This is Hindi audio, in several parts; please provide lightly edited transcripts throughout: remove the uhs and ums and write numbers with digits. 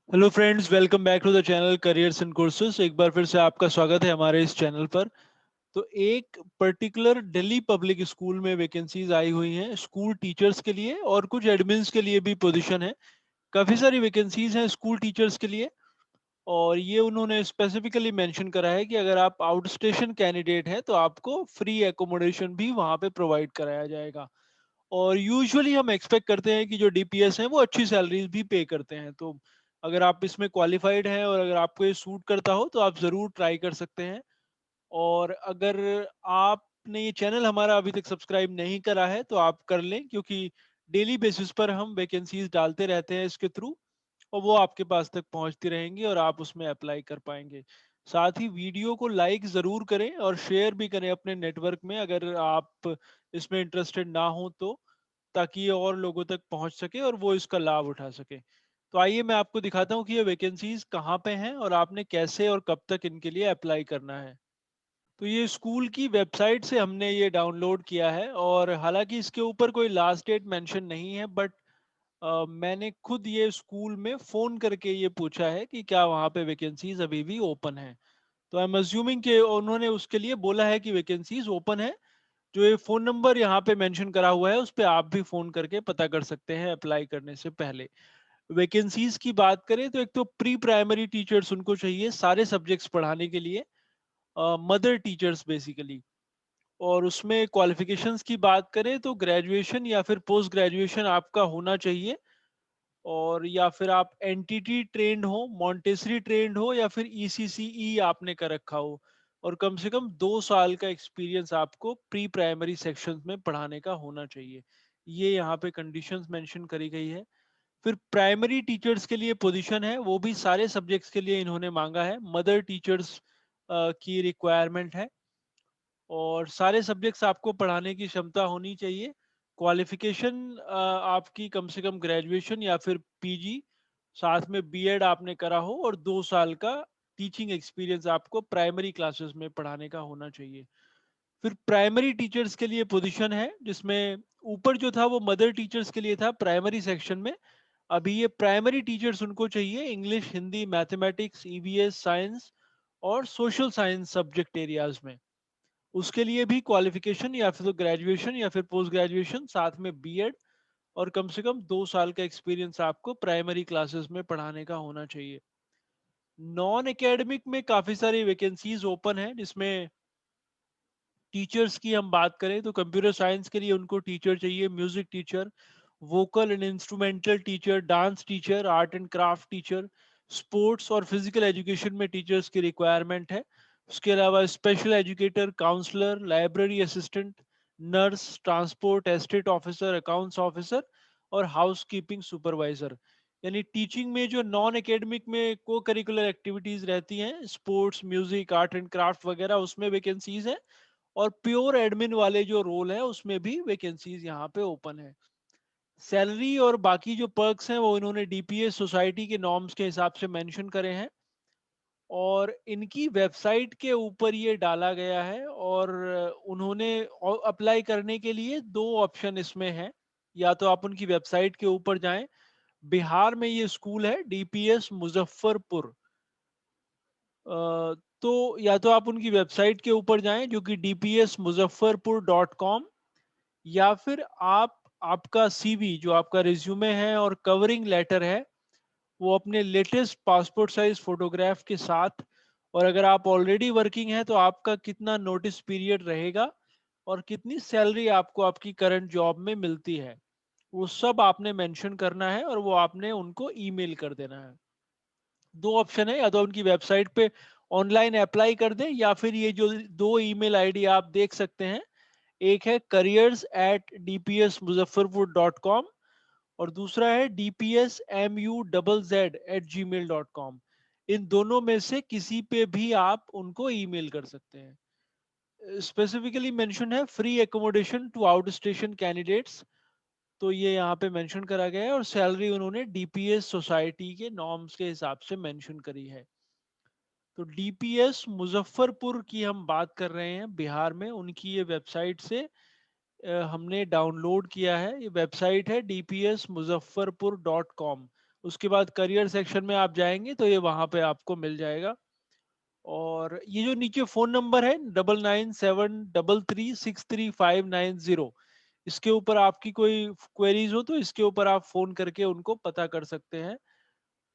Hello friends, welcome back to the channel careers and courses. एक बार फिर से आपका स्वागत है हमारे इस चैनल पर। तो एक पर्टिकुलर दिल्ली पब्लिक स्कूल में वैकेंसीज आई हुई हैं स्कूल टीचर्स के लिए, और कुछ एडमिन्स के लिए भी पोजीशन है। काफ़ी सारी वैकेंसीज हैं स्कूल टीचर्स के लिए। और ये उन्होंने स्पेसिफिकली मेंशन करा है कि अगर आप आउट स्टेशन कैंडिडेट हैं तो आपको फ्री एकोमोडेशन भी वहाँ पे प्रोवाइड कराया जाएगा। और यूजुअली हम एक्सपेक्ट करते हैं कि जो डीपीएस हैं वो अच्छी सैलरीज भी पे करते हैं। तो अगर आप इसमें क्वालिफाइड हैं और अगर आपको ये सूट करता हो तो आप ज़रूर ट्राई कर सकते हैं। और अगर आपने ये चैनल हमारा अभी तक सब्सक्राइब नहीं करा है तो आप कर लें, क्योंकि डेली बेसिस पर हम वैकेंसीज डालते रहते हैं इसके थ्रू, और वो आपके पास तक पहुंचती रहेंगी और आप उसमें अप्लाई कर पाएंगे। साथ ही वीडियो को लाइक ज़रूर करें और शेयर भी करें अपने नेटवर्क में, अगर आप इसमें इंटरेस्टेड ना हो तो, ताकि ये और लोगों तक पहुंच सके और वो इसका लाभ उठा सके। तो आइए मैं आपको दिखाता हूँ कि ये वैकेंसीज कहाँ पे हैं और आपने कैसे और कब तक इनके लिए अप्लाई करना है। तो ये स्कूल की वेबसाइट से हमने ये डाउनलोड किया है, और हालांकि इसके ऊपर कोई लास्ट डेट मेंशन नहीं है, बट मैंने खुद ये स्कूल में फ़ोन करके ये पूछा है कि क्या वहाँ पे वैकेंसीज अभी भी ओपन है। तो आई एम अज्यूमिंग कि उन्होंने उसके लिए बोला है कि वैकेंसीज ओपन है। जो ये फ़ोन नंबर यहाँ पे मेंशन करा हुआ है उस पे आप भी फ़ोन करके पता कर सकते हैं अप्लाई करने से पहले। वैकेंसीज की बात करें तो एक तो प्री प्राइमरी टीचर्स उनको चाहिए सारे सब्जेक्ट्स पढ़ाने के लिए, मदर टीचर्स बेसिकली। और उसमें क्वालिफिकेशंस की बात करें तो ग्रेजुएशन या फिर पोस्ट ग्रेजुएशन आपका होना चाहिए, और या फिर आप एनटीटी ट्रेंड हो, मॉन्टेसरी ट्रेंड हो, या फिर ईसीसीई आपने कर रखा हो, और कम से कम 2 साल का एक्सपीरियंस आपको प्री प्राइमरी सेक्शन में पढ़ाने का होना चाहिए। ये यहाँ पे कंडीशंस मेंशन करी गई है। फिर प्राइमरी टीचर्स के लिए पोजीशन है, वो भी सारे सब्जेक्ट्स के लिए इन्होंने मांगा है। मदर टीचर्स की रिक्वायरमेंट है, और सारे सब्जेक्ट्स आपको पढ़ाने की क्षमता होनी चाहिए। क्वालिफिकेशन आपकी कम से कम ग्रेजुएशन या फिर पीजी, साथ में बीएड आपने करा हो, और 2 साल का टीचिंग एक्सपीरियंस आपको प्राइमरी क्लासेस में पढ़ाने का होना चाहिए। फिर प्राइमरी टीचर्स के लिए पोजीशन है, जिसमें ऊपर जो था वो मदर टीचर्स के लिए था प्राइमरी सेक्शन में। अभी ये प्राइमरी टीचर्स उनको चाहिए English, Hindi, mathematics, EVS, science और सोशल साइंस सब्जेक्ट एरियाज में। उसके लिए भी क्वालिफिकेशन या फिर तो ग्रेजुएशन या फिर पोस्ट ग्रेजुएशन, साथ में बीएड, और कम से कम 2 साल का एक्सपीरियंस आपको प्राइमरी क्लासेस में पढ़ाने का होना चाहिए। नॉन एकेडमिक में काफी सारी वैकेंसीज ओपन है, जिसमें टीचर्स की हम बात करें तो कंप्यूटर साइंस के लिए उनको टीचर चाहिए, music teacher, vocal and instrumental teacher, dance teacher, art and craft teacher, sports और फिजिकल एजुकेशन में टीचर्स की रिक्वायरमेंट है। उसके अलावा special educator, counsellor, library assistant, nurse, transport estate officer, accounts officer और हाउस कीपिंग सुपरवाइजर। यानी टीचिंग में जो नॉन एकेडमिक में को करिकुलर एक्टिविटीज रहती हैं, sports, music, art and craft वगैरह, उसमें वैकेंसीज है। और प्योर एडमिन वाले जो रोल है उसमें भी वैकेंसीज यहाँ पे ओपन है। सैलरी और बाकी जो पर्क्स हैं वो इन्होंने डीपीएस सोसाइटी के नॉर्म्स के हिसाब से मेंशन करे हैं, और इनकी वेबसाइट के ऊपर ये डाला गया है। और उन्होंने अप्लाई करने के लिए दो ऑप्शन इसमें हैं। या तो आप उनकी वेबसाइट के ऊपर जाएं, बिहार में ये स्कूल है डीपीएस मुजफ्फरपुर। तो या तो आप उनकी वेबसाइट के ऊपर जाएं जो कि dpsmuzaffarpur.com, या फिर आप आपका सीवी जो आपका रिज्यूमे है और कवरिंग लेटर है वो अपने लेटेस्ट पासपोर्ट साइज फोटोग्राफ के साथ, और अगर आप ऑलरेडी वर्किंग है तो आपका कितना नोटिस पीरियड रहेगा और कितनी सैलरी आपको आपकी करंट जॉब में मिलती है, वो सब आपने मेंशन करना है और वो आपने उनको ईमेल कर देना है। दो ऑप्शन है, या तो उनकी वेबसाइट पे ऑनलाइन अप्लाई कर दें, या फिर ये जो दो ईमेल आईडी आप देख सकते हैं, एक है careers@dpsmuzaffarpur.com और दूसरा है dpsmuzz@gmail.com। इन दोनों में से किसी पे भी आप उनको ईमेल कर सकते हैं। स्पेसिफिकली मेंशन है free accommodation to out station candidates, तो ये यहाँ पे मेंशन करा गया है, और सैलरी उन्होंने डीपीएस सोसाइटी के नॉर्म्स के हिसाब से मेंशन करी है। तो डीपीएस मुजफ्फरपुर की हम बात कर रहे हैं बिहार में, उनकी ये वेबसाइट से हमने डाउनलोड किया है। ये वेबसाइट है dpsmuzaffarpur.com। उसके बाद करियर सेक्शन में आप जाएंगे तो ये वहां पे आपको मिल जाएगा। और ये जो नीचे फोन नंबर है 9973363590, इसके ऊपर आपकी कोई क्वेरीज हो तो इसके ऊपर आप फोन करके उनको पता कर सकते हैं।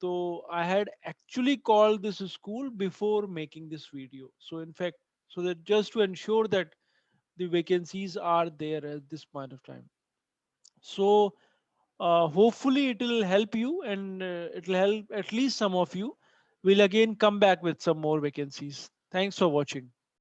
तो I had actually called this school before making this video, so in fact, so that just to ensure that the vacancies are there at this point of time. So hopefully it will help you, and it will help at least some of you. We'll again come back with some more vacancies. Thanks for watching.